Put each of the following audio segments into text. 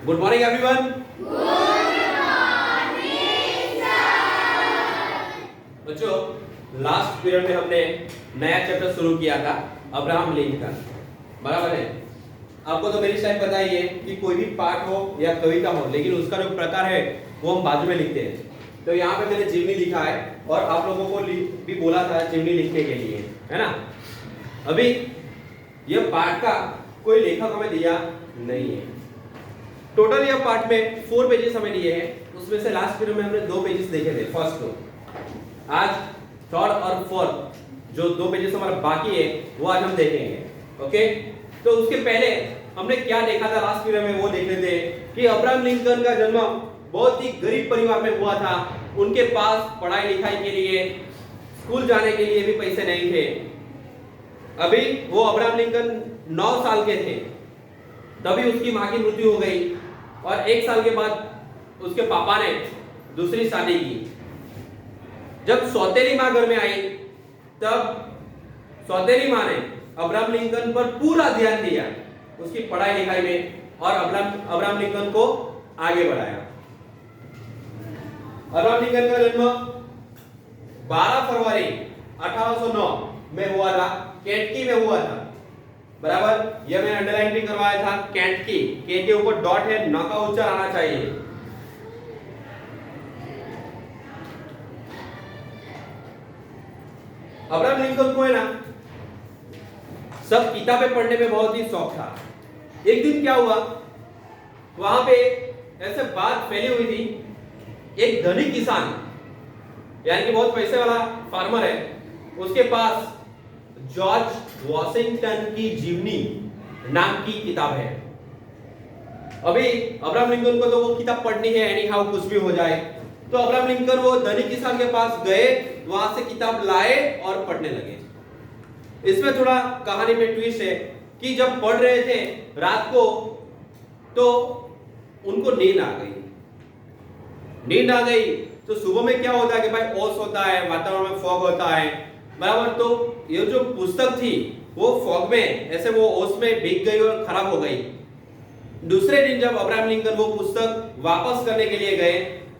Good morning everyone. बच्चों, last period में हमने नया चैप्टर शुरू किया था, अब्राहम लिंकन। बराबर है। आपको तो मेरी स्टाइल पता ही है कि कोई भी पाठ हो या कविता हो, लेकिन उसका जो प्रकार है वो हम बाजू में लिखते हैं। तो यहाँ पे मैंने जीवनी लिखा है और आप लोगों को भी बोला था जीवनी लिखने के लिए, है ना। अभी यह पाठ का कोई लेखक हमें दिया नहीं है। टोटल यह पार्ट में 4 पेजेस हमें दिए हैं, उसमें से लास्ट पीरियड में हमने 2 पेजेस देखे थे, फर्स्ट 2। आज थर्ड और फोर्थ जो 2 पेजेस हमारा बाकी है वो आज हम देखेंगे। ओके, तो उसके पहले हमने क्या देखा था लास्ट पीरियड में वो देख लेते हैं कि अब्राहम लिंकन का जन्म बहुत ही गरीब परिवार में हुआ था। उनके पास पढ़ाई लिखाई के लिए, स्कूल जाने के लिए भी पैसे नहीं थे। अभी वो अब्राहम लिंकन 9 साल के थे तभी उसकी मां की मृत्यु हो गई और 1 साल के बाद उसके पापा ने दूसरी शादी की। जब सौतेली मां घर में आई तब सौतेली मां ने अब्राहम लिंकन पर पूरा ध्यान दिया, उसकी पढ़ाई लिखाई में, और अब्राहम लिंकन को आगे बढ़ाया। अब्राहम लिंकन का जन्म 12 फरवरी 1809 में हुआ था, केंटकी में हुआ था। बराबर, यह मैंने अंडरलाइन भी करवाया था, केंटकी, के ऊपर डॉट है, न का उच्चारण आना चाहिए। अब्राहम लिंकन को है ना सब किताबें पढ़ने में बहुत ही शौक था। एक दिन क्या हुआ, वहां पे ऐसे बात फैली हुई थी, एक धनिक किसान यानी कि बहुत पैसे वाला फार्मर है, उसके पास जॉर्ज वॉशिंगटन की जीवनी नाम की किताब है। अभी अब्राहम लिंकन को तो वो किताब पढ़नी है, एनी हाउ कुछ भी हो जाए। तो अब्राहम लिंकन वो धनिक किसान के पास गए, वहां से किताब लाए और पढ़ने लगे। इसमें थोड़ा कहानी में ट्विस्ट है कि जब पढ़ रहे थे रात को तो उनको नींद आ गई। तो सुबह में क्या होता है कि भाई ओस होता है, वातावरण में फॉग होता है, बराबर। तो ये जो पुस्तक थी वो फॉग में, ऐसे वो ओस में भीग गई और खराब हो गई। दूसरे दिन जब अब्राहम लिंकन वो पुस्तक वापस करने के लिए गए,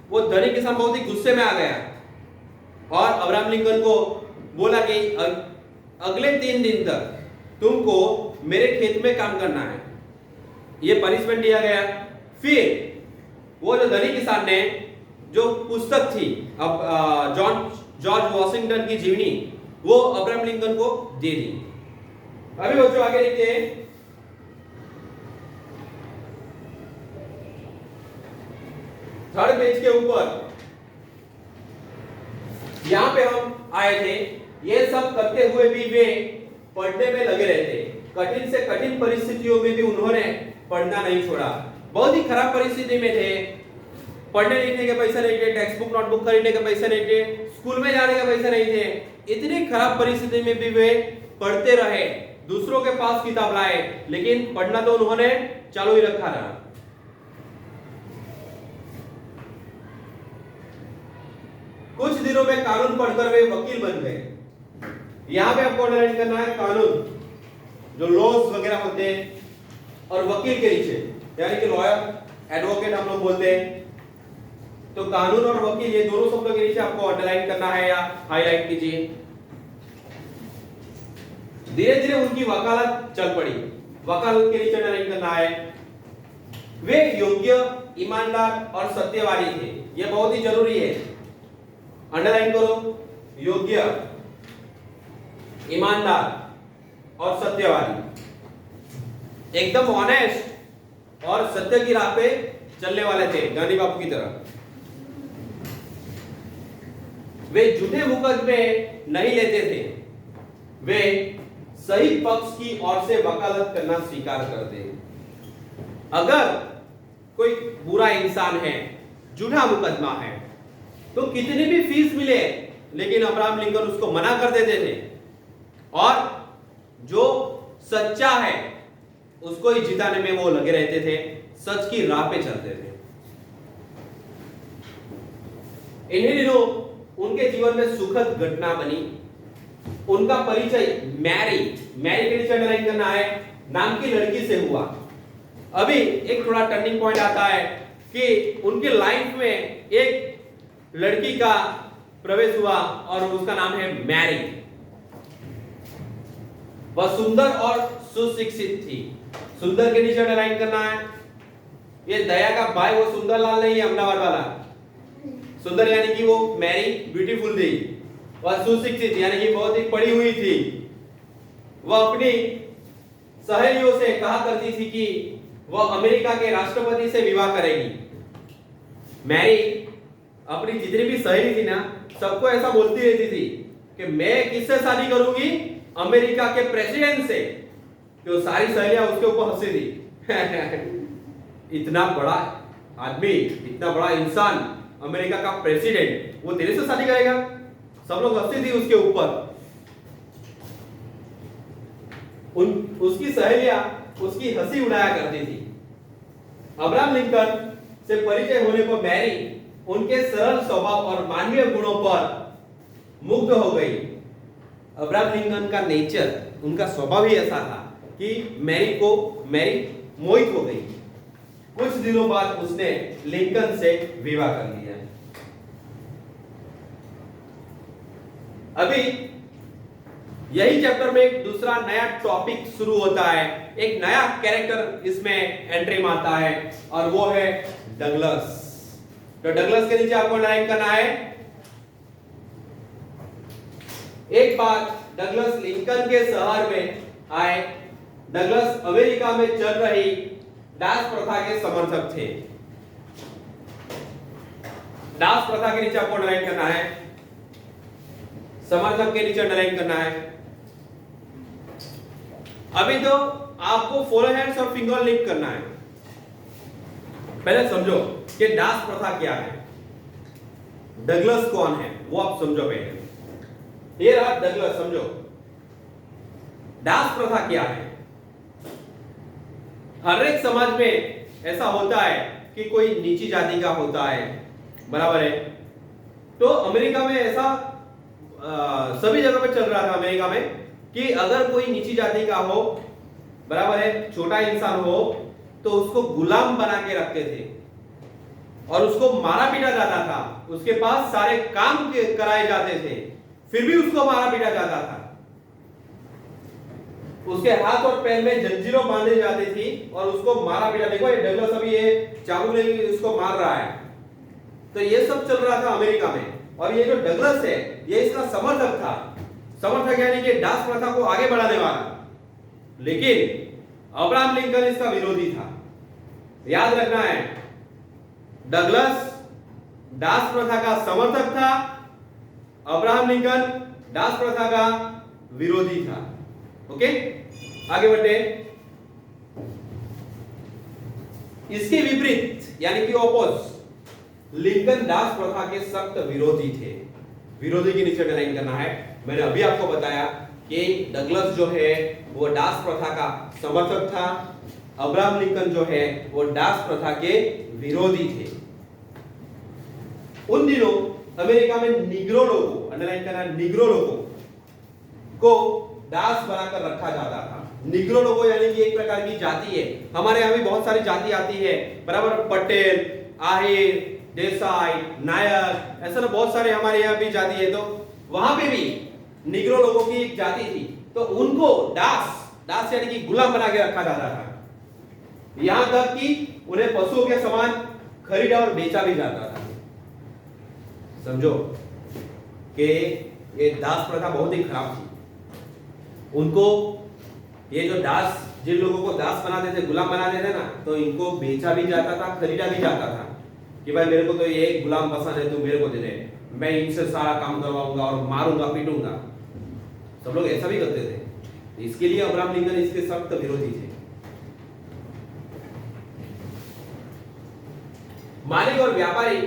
वो धनिक किसान बहुत ही गुस्से में आ गया और अब्राहम लिंकन को बोला कि अगले 3 दिन तक तुमको मेरे खेत में काम करना है। ये पनिशमेंट दिया गया। फिर वो जो धनिक किसान ने जो पुस्तक थी अब जॉर्ज वॉशिंगटन की जीवनी, वो अब्राहम लिंकन को दे दी। अभी बच्चों आगे देखते हैं। थर्ड पेज के ऊपर यहां पे हम आए थे। ये सब करते हुए भी वे पढ़ने में लगे रहते। कठिन से कठिन परिस्थितियों में भी उन्होंने पढ़ना नहीं छोड़ा। बहुत ही खराब परिस्थिति में थे, पढ़ने लिखने के पैसे नहीं थे, टेक्स्ट बुक नोटबुक खरीदने के पैसे नहीं थे, स्कूल में जाने के पैसे नहीं थे। इतनी खराब परिस्थिति में भी वे पढ़ते रहे, दूसरों के पास किताब लाए, लेकिन पढ़ना तो उन्होंने चालू ही रखा रहा। कुछ दिनों में कानून पढ़कर वे वकील बन गए। यहां पे आपको अंडरलाइन करना है कानून, जो लॉज वगैरह होते हैं, और वकील के नीचे यानी कि लॉयर, एडवोकेट हम लोग बोलते हैं। तो कानून और वकील ये दोनों शब्दों के नीचे आपको अंडरलाइन करना है या हाईलाइट कीजिए। धीरे धीरे उनकी वकालत चल पड़ी, वकालत के नीचे अंडरलाइन करना है। वे योग्य, ईमानदार और सत्यवादी थे। यह बहुत ही जरूरी है, अंडरलाइन करो, योग्य, ईमानदार और सत्यवादी, एकदम ऑनेस्ट और सत्य की राह पे चलने वाले थे, गांधी बापू की तरह। वे झूठे मुकदमे नहीं लेते थे, वे सही पक्ष की ओर से वकालत करना स्वीकार करते। अगर कोई बुरा इंसान है, झूठा मुकदमा है, तो कितनी भी फीस मिले, लेकिन अब्राहम लिंकन उसको मना कर देते थे और जो सच्चा है उसको ही जिताने में वो लगे रहते थे, सच की राह पे चलते थे। इन्हीं दिनों उनके जीवन में सुखद घटना बनी। उनका परिचय मैरी के नीचे अंडरलाइन करना है, नाम की लड़की से हुआ। अभी एक थोड़ा टर्निंग पॉइंट आता है कि उनके लाइफ में एक लड़की का प्रवेश हुआ और उसका नाम है मैरी। वह सुंदर और सुशिक्षित थी। सुंदर के नीचे अंडरलाइन करना है। ये दया का भाई वो सुंदरलाल नहीं है अहमदाबाद वाला। सुंदर यानी कि वो मैरी ब्यूटीफुल थी और सुशिक्षित यानी कि बहुत ही पढ़ी हुई थी। वह अपनी सहेलियों से कहा करती थी कि वह अमेरिका के राष्ट्रपति से विवाह करेगी। मैरी अपनी जितनी भी सहेली थी ना, सबको ऐसा बोलती रहती थी कि मैं किससे शादी करूंगी, अमेरिका के प्रेसिडेंट से। तो सारी सहेलियां उसके ऊपर हंसी थी। इतना बड़ा आदमी, इतना बड़ा इंसान, अमेरिका का प्रेसिडेंट, वो तेरे से शादी करेगा? सब लोग हंसती थी उसके ऊपर। उसकी सहेलियां उसकी हंसी उड़ाया करती थी। अब्राहम लिंकन से परिचय होने पर मैरी उनके सरल स्वभाव और मानवीय गुणों पर मुग्ध हो गई। अब्राहम लिंकन का नेचर, उनका स्वभाव ही ऐसा था कि मैरी मोहित हो गई। कुछ दिनों बाद उसने लिंकन से विवाह कर लिया। अभी यही चैप्टर में एक दूसरा नया टॉपिक शुरू होता है, एक नया कैरेक्टर इसमें एंट्री में आता है और वो है डगलस। तो डगलस के नीचे आपको अंडरलाइन करना है। एक बार डगलस लिंकन के शहर में आए। डगलस अमेरिका में चल रही दास प्रथा के समर्थक थे। दास प्रथा के नीचे आपको अंडरलाइन करना है, समर्थक के नीचे अंडरलाइन करना है। अभी तो आपको फोर हैंड्स और फिंगर लिंक करना है। पहले समझो कि दास प्रथा क्या है, डगलस कौन है, वो आप समझो पहले। ये रहा डगलस, समझो दास प्रथा क्या है। हर एक समाज में ऐसा होता है कि कोई नीची जाति का होता है, बराबर है। तो अमेरिका में ऐसा सभी जगह पे चल रहा था अमेरिका में कि अगर कोई नीची जाति का हो, बराबर है, छोटा इंसान हो, तो उसको गुलाम बना के रखते थे और उसको मारा पीटा जाता था। उसके पास सारे काम कराए जाते थे, फिर भी उसको मारा पीटा जाता था। उसके हाथ और पैर में जंजीरों बांधे जाती थी और उसको मारा पीटा। देखो ये डगलस अभी ये चाबुक लेके उसको मार रहा है। तो ये सब चल रहा था अमेरिका में। और ये जो डगलस है, ये इसका समर्थक था। समर्थक यानी कि दास प्रथा को आगे बढ़ाने वाला। लेकिन अब्राहम लिंकन इसका विरोधी था। याद रखना है, डगलस दास प्रथा का समर्थक था, अब्राहम लिंकन दास प्रथा का विरोधी था। ओके, आगे बढ़ते। इसके विपरीत यानी कि ऑपोज, लिंकन दास प्रथा के सख्त विरोधी थे। विरोधी के नीचे अंडरलाइन करना है। मैंने अभी आपको बताया कि डगलस जो है वो दास प्रथा का समर्थक था, अब्राहम लिंकन जो है वो दास प्रथा के विरोधी थे। उन दिनों अमेरिका में निग्रो लोगों, अंडरलाइन करना, निग्रो लोगों को दास बनाकर रखा जाता था। निग्रो लोगों यानी कि एक प्रकार की जाति है। हमारे यहाँ भी बहुत सारी जाति आती है, बराबर, पटेल, आहिर, देसाई, नायर, ऐसा ना बहुत सारे हमारे यहाँ भी जाति है। तो वहां पे भी निग्रो लोगों की एक जाति थी, तो उनको दास यानी कि गुलाम बना के रखा जाता था। यहां तक कि उन्हें पशुओं के समान खरीदा और बेचा भी जाता था। समझो कि ये दास प्रथा बहुत ही खराब थी। उनको ये जो दास, जिन लोगों को दास बनाते थे, गुलाम बनाते थे ना, तो इनको बेचा भी जाता था, खरीदा भी जाता था कि भाई मेरे को तो ये गुलाम पसंद है, तू मेरे को दे दे, मैं इनसे सारा काम करवाऊंगा और मारूंगा पीटूंगा। सब लोग ऐसा भी करते थे। इसके लिए अब्राहम लिंकन इसके सख्त विरोधी थे। मालिक और व्यापारी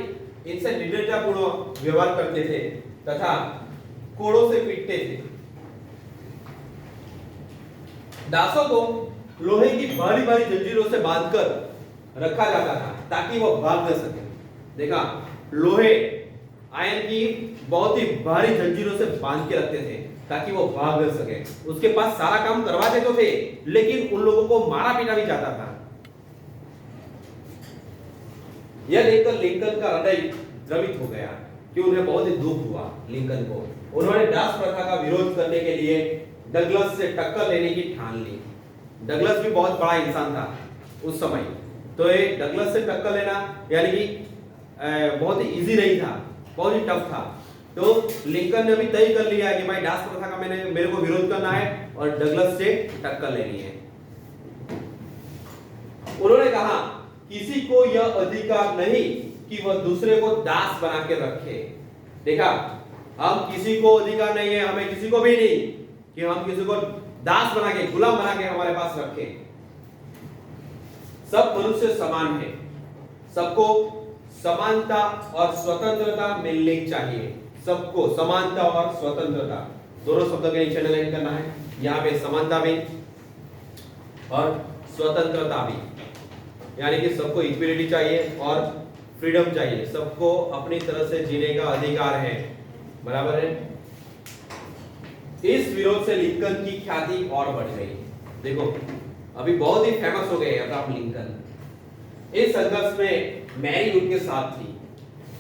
इनसे निर्दयतापूर्ण व्यवहार करते थे तथा कोड़ों से पीटते थे। दासों को लोहे की भारी भारी जंजीरों से बांधकर रखा जाता था ताकि वो भाग न सके। देखा, लोहे, आयरन की बहुत ही भारी जंजीरों से बांध के रखते थे ताकि वो भाग न सके। उसके पास सारा काम करवाते तो थे, लेकिन उन लोगों को मारा पीटा भी जाता था। यह देखकर लिंकन का हृदय द्रवित हो गया कि उन्हें बहुत ही दुख हुआ लिंकन को। उन्होंने दास प्रथा का विरोध करने के लिए डगलस से टक्कर लेने की ठान ली। डगलस भी बहुत बड़ा इंसान था उस समय, तो ये डगलस से टक्कर लेना यानी कि बहुत ही इजी नहीं था, बहुत ही टफ था। तो लिंकन ने भी तय कर लिया कि भाई दास प्रथा का मेरे को विरोध करना है और डगलस से टक्कर लेनी है। उन्होंने कहा किसी को यह अधिकार नहीं कि वह दूसरे को दास बना के रखे। देखा, हम किसी को अधिकार नहीं है, हमें किसी को भी नहीं कि हम किसी को दास बना के, गुलाम बना के हमारे पास रखें। सब मनुष्य समान है, सबको समानता और स्वतंत्रता मिलनी चाहिए। सबको समानता और स्वतंत्रता दोनों शब्दों के नीचे अंडरलाइन करना है। यहाँ पे समानता भी और स्वतंत्रता भी, यानी कि सबको इक्वलिटी चाहिए और फ्रीडम चाहिए, सबको अपनी तरह से जीने का अधिकार है, बराबर है। इस विरोध से लिंकन की ख्याति और बढ़ गई। देखो, अभी बहुत ही फेमस हो गए अब्राहम लिंकन। इस संघर्ष में मैरी उनके साथ थी,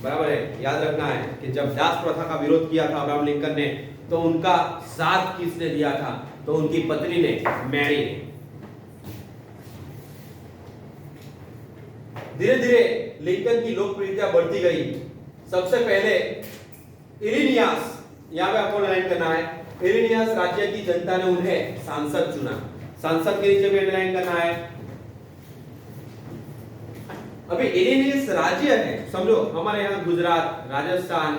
बराबर है। याद रखना है कि जब दास प्रथा का विरोध किया था अब्राहम लिंकन ने, तो उनका साथ किसने दिया था? तो उनकी पत्नी ने, मैरी ने। धीरे धीरे लिंकन की लोकप्रियता बढ़ती गई। सबसे पहले इलिनियस, यहां पे आपको अंडरलाइन करना है, इलिनियस राज्य की जनता ने उन्हें सांसद चुना। सांसद के नीचे भी अंडरलाइन करना है। अभी इलिनियस राज्य है, समझो हमारे यहाँ गुजरात, राजस्थान,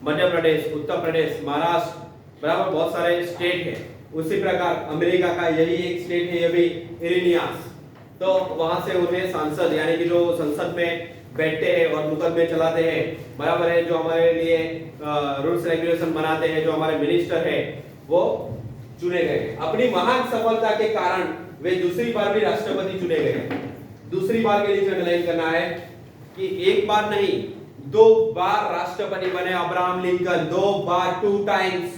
मध्य प्रदेश, उत्तर प्रदेश, महाराष्ट्र, बराबर बहुत सारे स्टेट है। उसी प्रकार अमेरिका का यही एक स्टेट है, ये भी इलिनियस। तो वहां से उन्हें सांसद, यानी कि जो संसद में बैठते हैं और मुकदमे चलाते हैं, बराबर है, जो हमारे लिए रूल्स रेगुलेशन बनाते हैं, जो हमारे मिनिस्टर है, वो चुने गए। अपनी महान सफलता के कारण वे दूसरी बार भी राष्ट्रपति चुने गए। दूसरी बार के लिए अंडरलाइन करना है कि एक बार नहीं, 2 बार राष्ट्रपति बने अब्राहम लिंकन, 2 बार, 2 टाइम्स।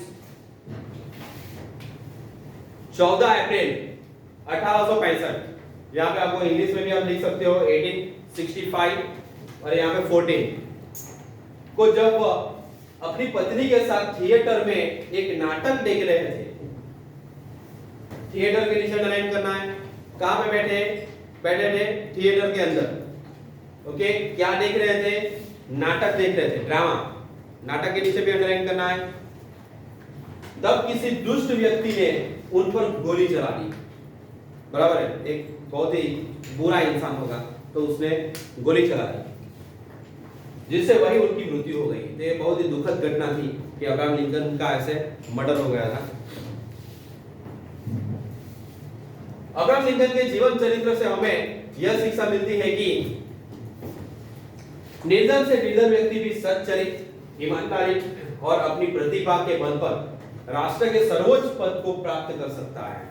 14 अप्रैल 1865, यहाँ पे आपको इंग्लिश में भी आप लिख सकते हो 1865, और यहाँ पे 14 को जब अपनी पत्नी के साथ थिएटर में एक नाटक देख रहे थे। थिएटर के नीचे अंडरलाइन करना है, कहां पे बैठे थे? थिएटर के अंदर। ओके, क्या देख रहे थे? नाटक देख रहे थे, ड्रामा। नाटक के नीचे भी अंडरलाइन करना है। तब किसी दुष्ट व्यक्ति ने उन पर गोली चला दी, बराबर है, एक बहुत ही बुरा इंसान होगा, तो उसने गोली चला दी, जिससे वही उनकी मृत्यु हो गई। तो ये बहुत ही दुखद घटना थी कि अब्राहम लिंकन का ऐसे मर्डर हो गया था। अब्राहम लिंकन के जीवन चरित्र से हमें यह शिक्षा मिलती है कि निर्धन से निर्धन व्यक्ति भी सच्चरित, ईमानदारी और अपनी प्रतिभा के बल पर राष्ट्र के सर्वोच्च पद को प्राप्त कर सकता है।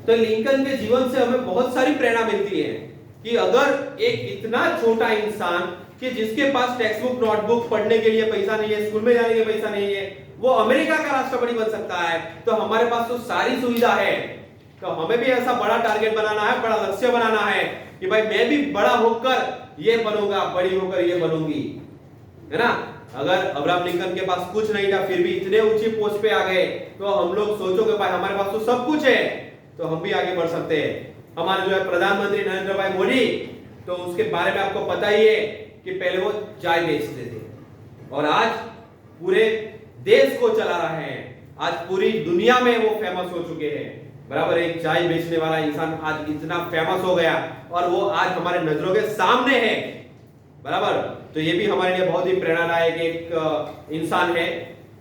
तो लिंकन के जीवन से हमें बहुत सारी प्रेरणा मिलती है कि अगर एक इतना छोटा इंसान कि जिसके पास टेक्स्ट बुक, नोटबुक पढ़ने के लिए पैसा नहीं है, स्कूल में जाने के लिए पैसा नहीं है, वो अमेरिका का राष्ट्रपति बन सकता है, तो हमारे पास तो सारी सुविधा है। तो हमें भी ऐसा बड़ा टारगेट बनाना है, बड़ा लक्ष्य बनाना है कि भाई मैं भी बड़ा होकर ये बनूंगा, बड़ी होकर ये बनूंगी, है ना। अगर अब्राहम लिंकन के पास कुछ नहीं था, फिर भी इतने ऊंची पोस्ट पे आ गए, तो हम लोग सोचोगे भाई हमारे पास तो सब कुछ है, तो हम भी आगे बढ़ सकते हैं। हमारे जो है प्रधानमंत्री नरेंद्र भाई मोदी, तो उसके बारे में आपको पता ही है कि पहले वो चाय बेचते थे और आज पूरे देश को चला रहे हैं। आज पूरी दुनिया में वो फेमस हो चुके हैं, बराबर। एक चाय बेचने वाला इंसान आज इतना फेमस हो गया और वो आज हमारे नजरों के सामने है, बराबर। तो ये भी हमारे लिए बहुत ही प्रेरणादायक एक इंसान है।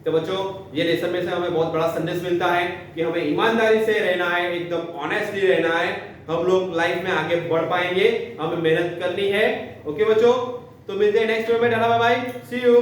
तो बच्चों, ये लेसन में से हमें बहुत बड़ा संदेश मिलता है कि हमें ईमानदारी से रहना है, एकदम ऑनेस्टली रहना है, हम लोग लाइफ में आगे बढ़ पाएंगे, हमें मेहनत करनी है। ओके बच्चों, तो मिलते हैं नेक्स्ट वीडियो में। Tata bye bye, see you.